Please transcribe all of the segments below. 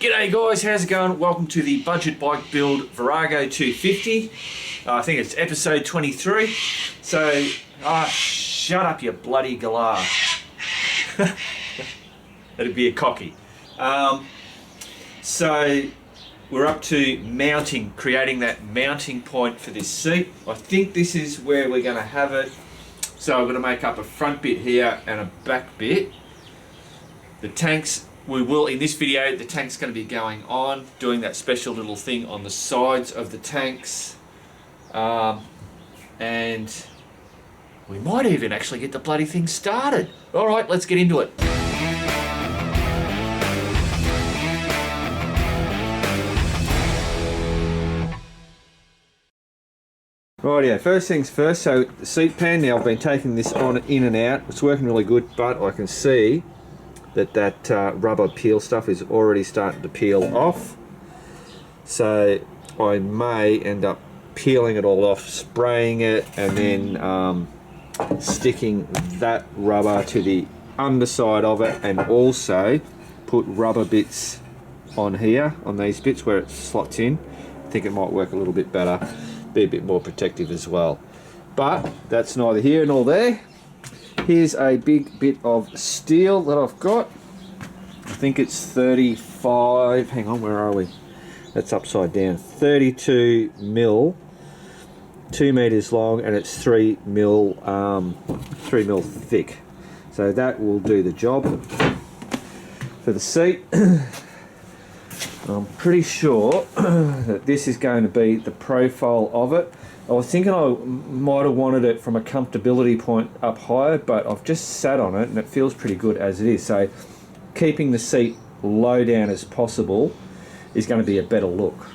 G'day guys, how's it going? Welcome to the budget bike build Virago 250. I think it's episode 23. So, shut up you bloody galah. That'd be a cocky. So, we're up to mounting, creating that mounting point for this seat. I think this is where we're going to have it. So I'm going to make up a front bit here and a back bit. The tanks, we will, in this video, the tank's going to be going on, doing that special little thing on the sides of the tanks. And we might even actually get the bloody thing started. All right, let's get into it. Rightio, first things first, so the seat pan, now I've been taking this on in and out. It's working really good, but I can see that rubber peel stuff is already starting to peel off. So I may end up peeling it all off, spraying it, and then sticking that rubber to the underside of it, and also put rubber bits on here, on these bits where it slots in. I think it might work a little bit better. Be a bit more protective as well, but that's neither here nor there. Here's a big bit of steel that I've got. I think it's 35, hang on, where are we? That's upside down. 32 mil, 2 meters long, and it's 3 mil thick. So that will do the job for the seat. I'm pretty sure that this is going to be the profile of it. I was thinking I might have wanted it from a comfortability point up higher, but I've just sat on it and it feels pretty good as it is. So keeping the seat low down as possible is going to be a better look.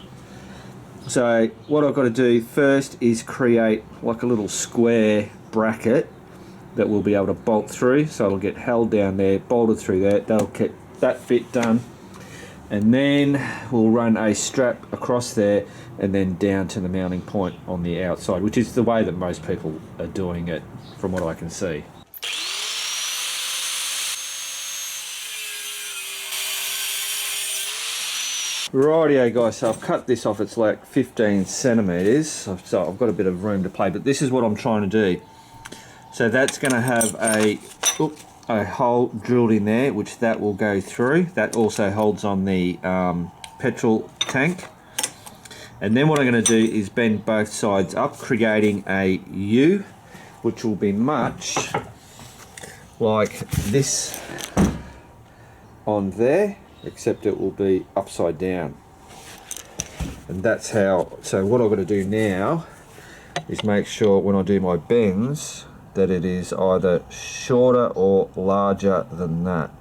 So what I've got to do first is create like a little square bracket that we'll be able to bolt through. So it'll get held down there, bolted through there. That'll get that bit done. And then we'll run a strap across there and then down to the mounting point on the outside, which is the way that most people are doing it from what I can see. Rightio guys, so I've cut this off, it's like 15 centimeters, so I've got a bit of room to play, but this is what I'm trying to do. So that's going to have a hole drilled in there, which that will go through. That also holds on the petrol tank. And then what I'm going to do is bend both sides up, creating a U, which will be much like this on there, except it will be upside down. And that's how, so what I've got to do now is make sure when I do my bends that it is either shorter or larger than that.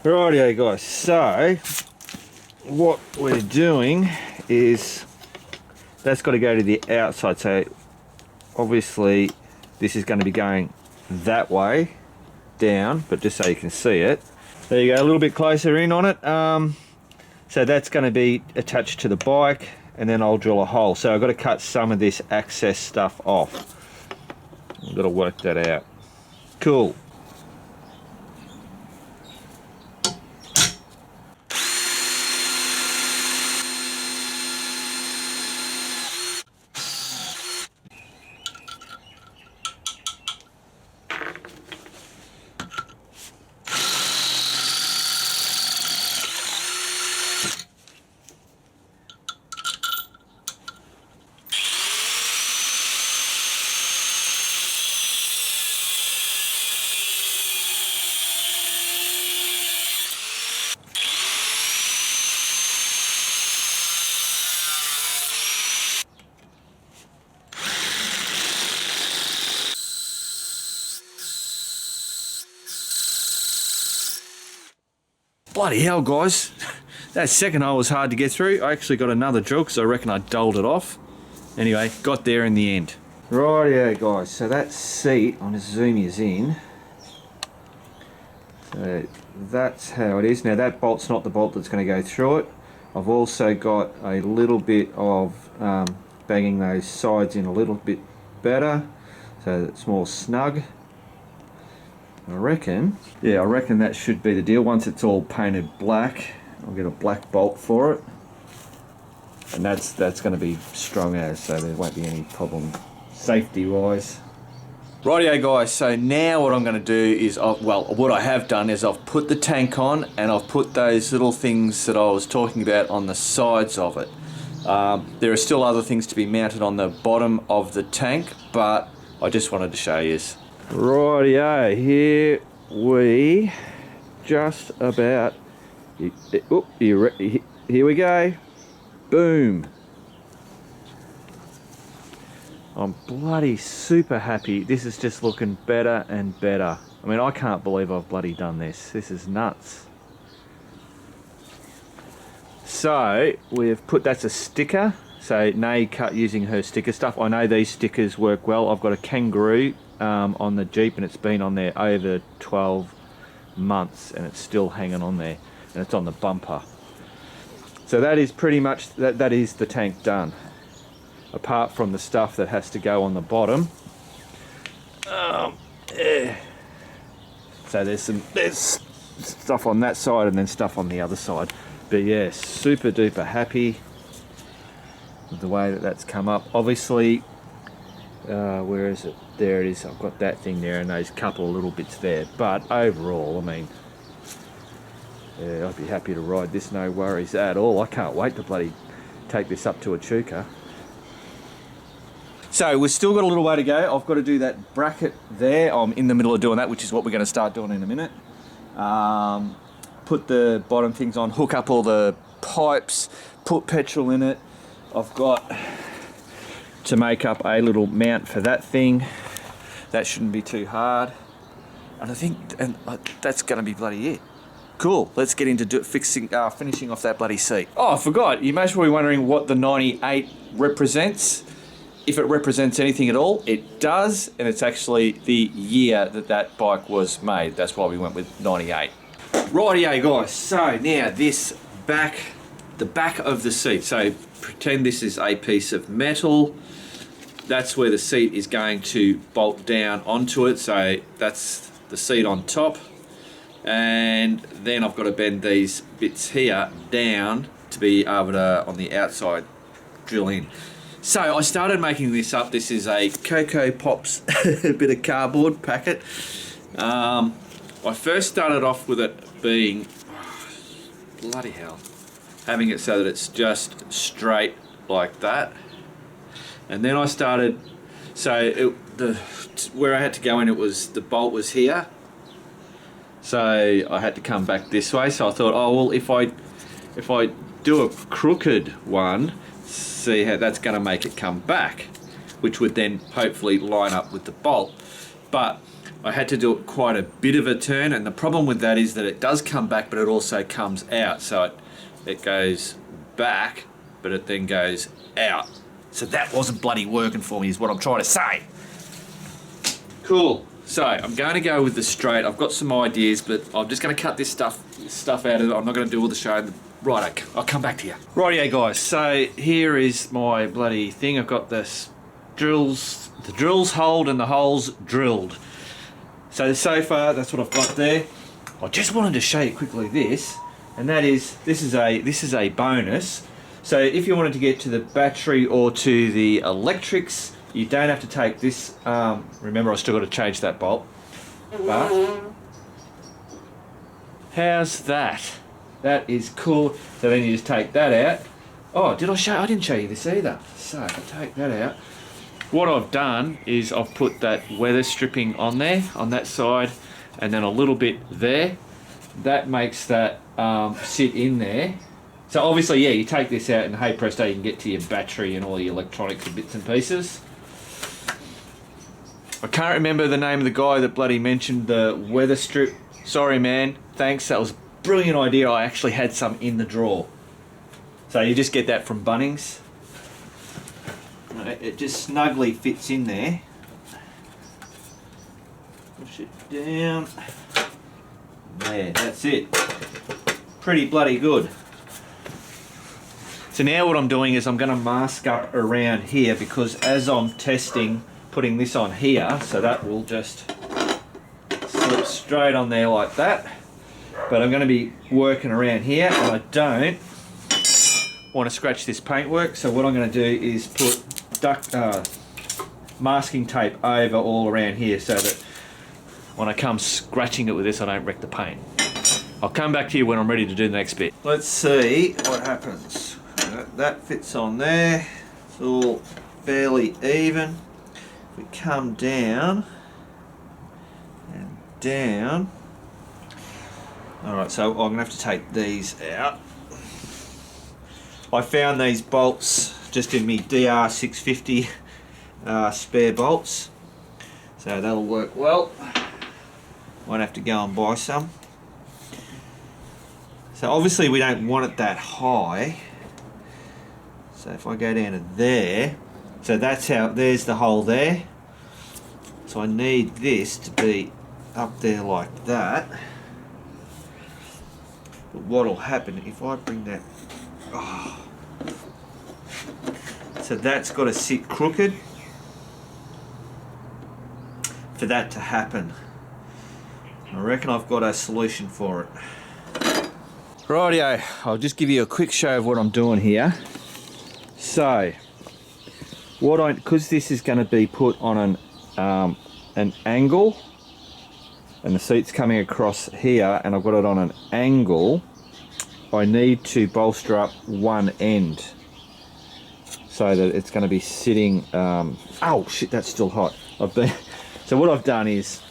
Rightio guys, so what we're doing is that's got to go to the outside, so obviously this is going to be going that way down, but just so you can see it, there you go, a little bit closer in on it. So that's going to be attached to the bike, and then I'll drill a hole. So I've got to cut some of this access stuff off. I've got to work that out. Cool. bloody hell, guys. That second hole was hard to get through. I actually got another drill because I reckon I doled it off. Anyway, got there in the end. Rightio, guys, so that seat, I'm just zoom you in. So that's how it is. Now that bolt's not the bolt that's going to go through it. I've also got a little bit of banging those sides in a little bit better, so that it's more snug. I reckon that should be the deal. Once it's all painted black, I'll get a black bolt for it, and that's going to be strong as, so there won't be any problem safety wise. Rightio, guys, so now what I'm going to do is, what I have done is I've put the tank on and I've put those little things that I was talking about on the sides of it. There are still other things to be mounted on the bottom of the tank, but I just wanted to show you. Rightio, here we just about, here we go, boom. I'm bloody super happy. This is just looking better and better. I mean, I can't believe I've bloody done this. This is nuts. So we've put, that's a sticker. So Nay cut using her sticker stuff. I know these stickers work well. I've got a kangaroo on the Jeep, and it's been on there over 12 months and it's still hanging on there, and it's on the bumper. So that is pretty much, that is the tank done. Apart from the stuff that has to go on the bottom. Yeah. So there's stuff on that side and then stuff on the other side. But yeah, super duper happy with the way that that's come up. Obviously, where is it? There it is. I've got that thing there and those couple of little bits there. But overall, I mean, yeah, I'd be happy to ride this, no worries at all. I can't wait to bloody take this up to Echuca. So we've still got a little way to go. I've got to do that bracket there. I'm in the middle of doing that, which is what we're going to start doing in a minute. Put the bottom things on, hook up all the pipes, put petrol in it. I've got to make up a little mount for that thing. That shouldn't be too hard. And I think that's going to be bloody it. Cool, let's get into finishing off that bloody seat. Oh, I forgot. You may as well be wondering what the 98 represents. If it represents anything at all, it does, and it's actually the year that that bike was made. That's why we went with 98. Rightio, guys, so now this the back of the seat. So pretend this is a piece of metal. That's where the seat is going to bolt down onto it. So that's the seat on top. And then I've got to bend these bits here down to be able to, on the outside, drill in. So I started making this up. This is a Cocoa Pops bit of cardboard packet. I first started off with it being, bloody hell, having it so that it's just straight like that. And then I started, so where I had to go in, the bolt was here. So I had to come back this way. So I thought, oh well, if I do a crooked one, see how that's going to make it come back, which would then hopefully line up with the bolt. But I had to do it quite a bit of a turn, and the problem with that is that it does come back, but it also comes out. So it goes back, but it then goes out. So that wasn't bloody working for me, is what I'm trying to say. Cool. So I'm going to go with the straight. I've got some ideas, but I'm just going to cut this stuff out of it. I'm not going to do all the show. Right, I'll come back to you. Rightio, guys. So here is my bloody thing. I've got this drills, the drills holed and the holes drilled. So far that's what I've got there. I just wanted to show you quickly this, and that is this is a bonus. So if you wanted to get to the battery or to the electrics, you don't have to take this. Remember, I've still got to change that bolt. But how's that? That is cool. So then you just take that out. Oh, did I show? I didn't show you this either. So if I take that out, what I've done is I've put that weather stripping on there, on that side, and then a little bit there. That makes that sit in there. So obviously, yeah, you take this out and hey presto, you can get to your battery and all your electronics and bits and pieces. I can't remember the name of the guy that bloody mentioned the weather strip. Sorry man, thanks, that was brilliant idea. I actually had some in the drawer. So you just get that from Bunnings. It just snugly fits in there. Push it down. There, that's it. Pretty bloody good. So now what I'm doing is I'm going to mask up around here, because as I'm testing putting this on here, so that will just slip straight on there like that. But I'm going to be working around here, and I don't want to scratch this paintwork, so what I'm going to do is put masking tape over all around here, so that when I come scratching it with this, I don't wreck the paint. I'll come back to you when I'm ready to do the next bit. Let's see what happens. That fits on there. It's all fairly even. If we come down and down. Alright, so I'm going to have to take these out. I found these bolts just in me DR650 spare bolts. So that'll work well. Might have to go and buy some. So obviously we don't want it that high. So if I go down to there, so that's how, there's the hole there. So I need this to be up there like that. But what'll happen if I bring that, oh. So that's got to sit crooked for that to happen. I reckon I've got a solution for it. Rightio, I'll just give you a quick show of what I'm doing here. So, because this is going to be put on an angle, and the seat's coming across here, and I've got it on an angle, I need to bolster up one end so that it's going to be sitting. Oh shit, that's still hot. So what I've done is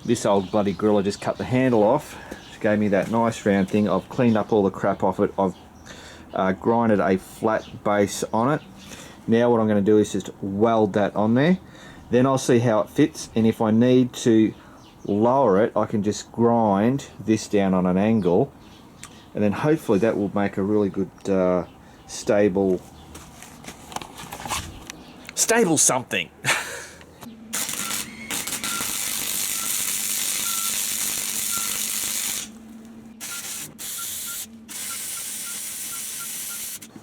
this old bloody grill, I just cut the handle off. Gave me that nice round thing. I've cleaned up all the crap off it. I've grinded a flat base on it. Now what I'm going to do is just weld that on there. Then I'll see how it fits, and if I need to lower it, I can just grind this down on an angle, and then hopefully that will make a really good stable something.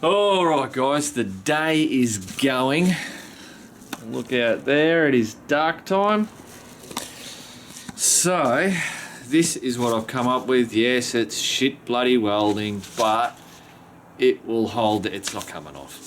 Alright guys, the day is going. Look out there, it is dark time. So, this is what I've come up with. Yes, it's shit bloody welding, but it will hold, it's not coming off.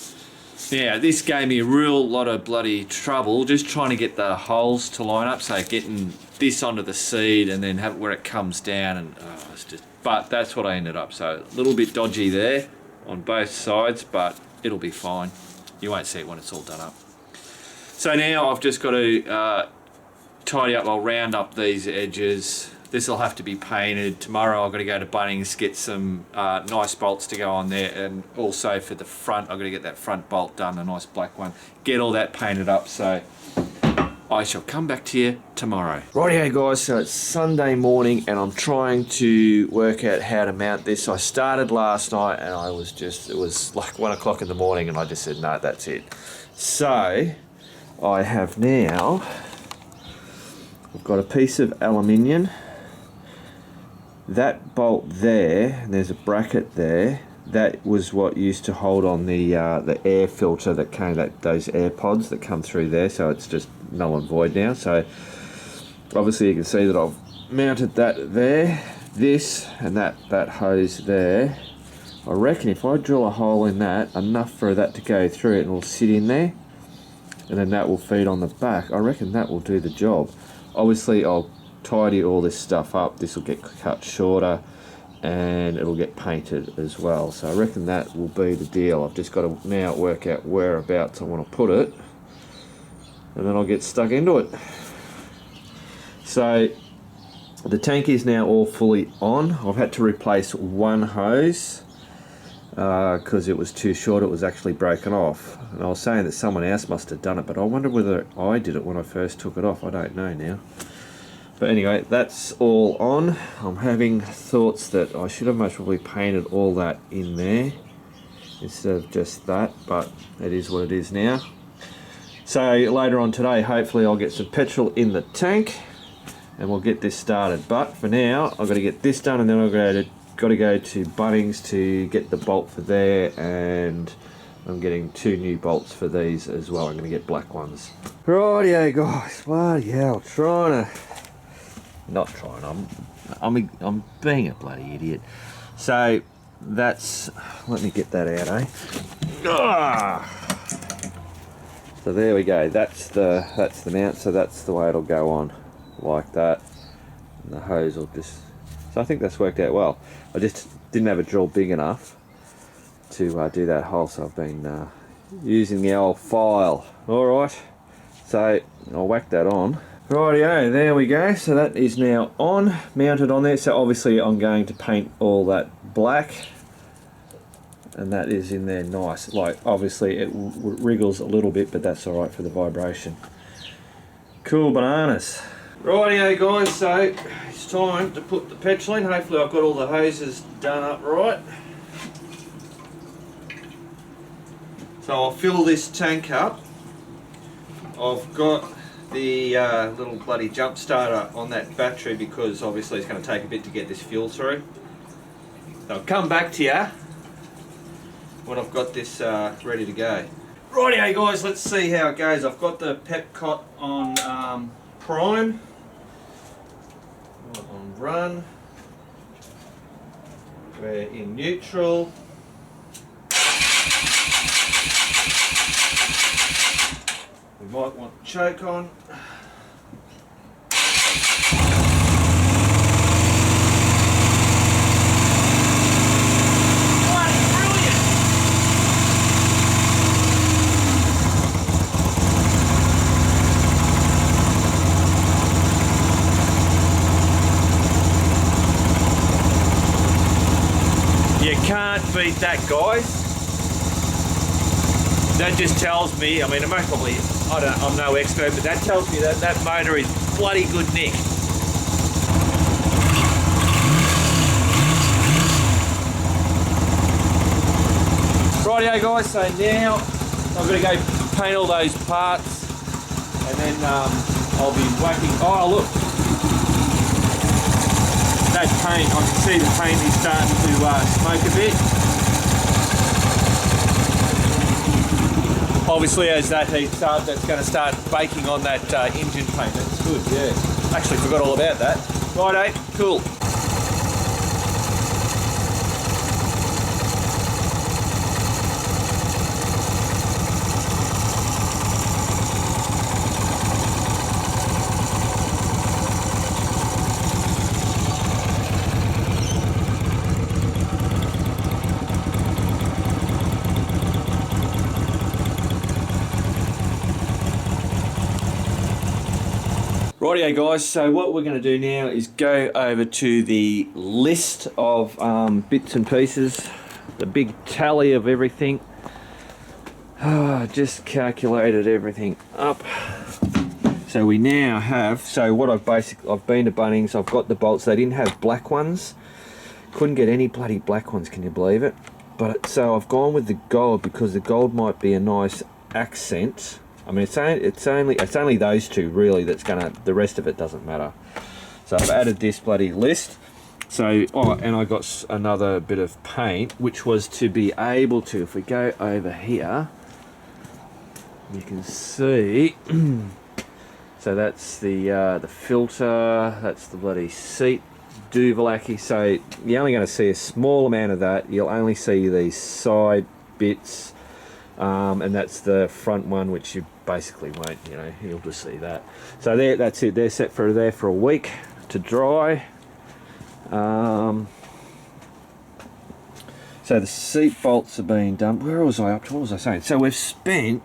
Yeah, this gave me a real lot of bloody trouble just trying to get the holes to line up, so getting this onto the seat and then have it where it comes down, and it's just, but that's what I ended up. So a little bit dodgy there on both sides, but it'll be fine. You won't see it when it's all done up. So now I've just got to tidy up, I'll round up these edges. This will have to be painted. Tomorrow I've got to go to Bunnings, get some nice bolts to go on there, and also for the front I've got to get that front bolt done, a nice black one. Get all that painted up, so I shall come back to you tomorrow. Rightio guys, so it's Sunday morning and I'm trying to work out how to mount this. I started last night and it was like 1 o'clock in the morning, and I just said, no, that's it. So I have now, I've got a piece of aluminium. That bolt there, and there's a bracket there, that was what used to hold on the air filter that came, those air pods that come through there, so it's just null and void now. So obviously you can see that I've mounted that there, this and that hose there. I reckon if I drill a hole in that, enough for that to go through it, and it'll sit in there, and then that will feed on the back. I reckon that will do the job. Obviously I'll tidy all this stuff up, this will get cut shorter and it'll get painted as well. So I reckon that will be the deal. I've just got to now work out whereabouts I want to put it, and then I'll get stuck into it. So the tank is now all fully on. I've had to replace one hose because it was too short, it was actually broken off. And I was saying that someone else must have done it, but I wonder whether I did it when I first took it off. I don't know now. But anyway, that's all on. I'm having thoughts that I should have most probably painted all that in there instead of just that, but it is what it is now. So later on today, hopefully I'll get some petrol in the tank and we'll get this started. But for now, I've got to get this done, and then I've got to go to Bunnings to get the bolt for there, and I'm getting 2 new bolts for these as well. I'm going to get black ones. Rightio guys, bloody hell, I'm being a bloody idiot. So that's, let me get that out, eh? So there we go. That's the mount. So that's the way it'll go on, like that. And the hose will just. So I think that's worked out well. I just didn't have a drill big enough to do that hole, so I've been using the old file. All right. So I'll whack that on. Rightio, there we go. So that is now on, mounted on there. So obviously I'm going to paint all that black, and that is in there nice. Like obviously it wriggles a little bit, but that's all right for the vibration. Cool bananas. Rightio guys, so it's time to put the petrol in. Hopefully I've got all the hoses done up right. So I'll fill this tank up. I've got the little bloody jump starter on that battery because obviously it's going to take a bit to get this fuel through. So I'll come back to you when I've got this ready to go. Rightio guys, let's see how it goes. I've got the Pepcot on prime, on run, we're in neutral. We might want choke on. You can't beat that, guys. That just tells me, I mean, it most probably, I'm no expert, but that tells me that that motor is bloody good nick. Rightio guys, so now I've got to go paint all those parts, and then I'll be whacking, oh look, that paint, I can see the paint is starting to smoke a bit. Obviously as that heats up, that's going to start baking on that engine paint. That's good, yeah. Actually forgot all about that. Righto, cool. Rightio guys, so what we're going to do now is go over to the list of bits and pieces, the big tally of everything. Just calculated everything up. So we now have, so what I've been to Bunnings, I've got the bolts. They didn't have black ones. Couldn't get any bloody black ones, can you believe it? But so I've gone with the gold because the gold might be a nice accent. I mean, it's only those two really that's gonna. The rest of it doesn't matter. So I've added this bloody list. So and I got another bit of paint, which was to be able to. If we go over here, you can see. So that's the filter. That's the bloody seat Duvalaki. So you're only going to see a small amount of that. You'll only see these side bits. And that's the front one, which you basically won't, you know, you'll just see that. So there, that's it. They're set for there for a week to dry. So the seat bolts are being done. Where was I up to? What was I saying? So we've spent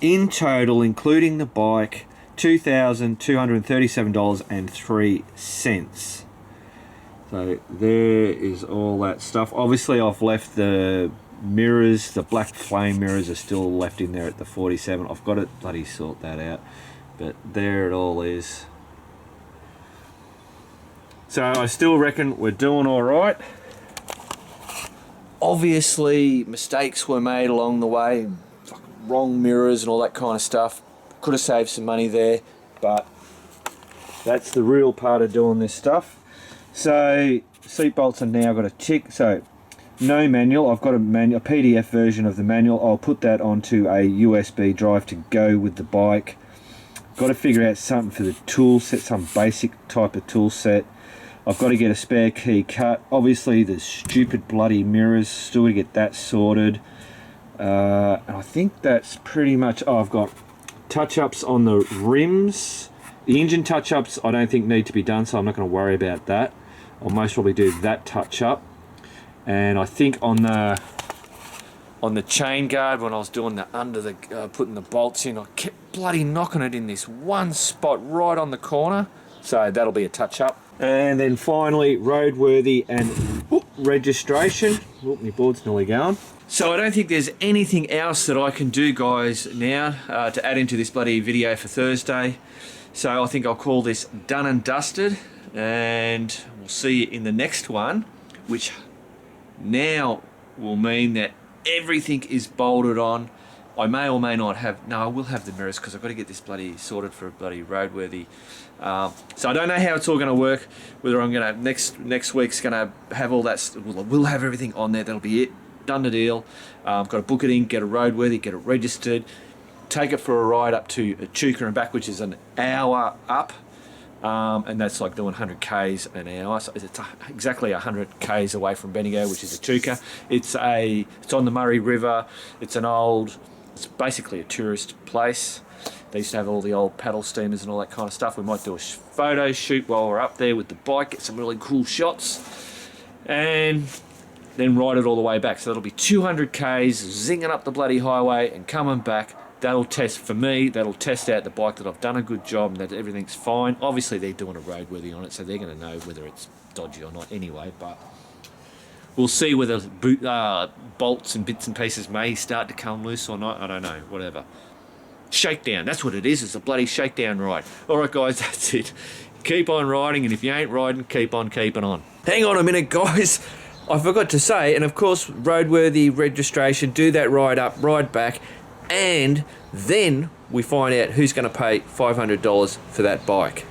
in total, including the bike, $2,237.03. So there is all that stuff. Obviously, I've left the mirrors, the black flame mirrors are still left in there at the 47. I've got to bloody sort that out, but there it all is. So I still reckon we're doing all right. Obviously, mistakes were made along the way, wrong mirrors and all that kind of stuff. Could have saved some money there, but that's the real part of doing this stuff. So seat bolts are now got a tick. So no manual. I've got a PDF version of the manual. I'll put that onto a USB drive to go with the bike. Got to figure out something for the tool set, some basic type of tool set. I've got to get a spare key cut. Obviously the stupid bloody mirrors, still to get that sorted. And I think that's pretty much, oh, I've got touch-ups on the rims. The engine touch-ups I don't think need to be done, so I'm not going to worry about that. I'll most probably do that touch-up. And I think on the chain guard, when I was doing the under the putting the bolts in, I kept bloody knocking it in this one spot right on the corner. So that'll be a touch-up. And then finally, roadworthy and registration. Oh, my board's nearly going. So I don't think there's anything else that I can do, guys, now to add into this bloody video for Thursday. So I think I'll call this done and dusted, and we'll see you in the next one, which now will mean that everything is bolted on. I may or may not have, no, I will have the mirrors because I've got to get this bloody sorted for a bloody roadworthy. So I don't know how it's all going to work, whether I'm going to, next week's going to have all that, we'll have everything on there, that'll be it, done the deal. I've got to book it in, get it roadworthy, get it registered, take it for a ride up to Echuca and back, which is an hour up, and that's like doing 100 k's an hour. So it's exactly 100 k's away from Bendigo, which is Echuca. It's on the Murray River. It's basically a tourist place. They used to have all the old paddle steamers and all that kind of stuff. We might do a photo shoot while we're up there with the bike, get some really cool shots, and then ride it all the way back. So that'll be 200 k's, zinging up the bloody highway and coming back. That'll test, for me, that'll test out the bike that I've done a good job and that everything's fine. Obviously they're doing a roadworthy on it, so they're going to know whether it's dodgy or not anyway, but we'll see whether bolts and bits and pieces may start to come loose or not. I don't know, whatever. Shakedown, that's what it is. It's a bloody shakedown ride. Alright guys, that's it. Keep on riding, and if you ain't riding, keep on keeping on. Hang on a minute, guys. I forgot to say, and of course, roadworthy registration, do that ride up, ride back, and then we find out who's going to pay $500 for that bike.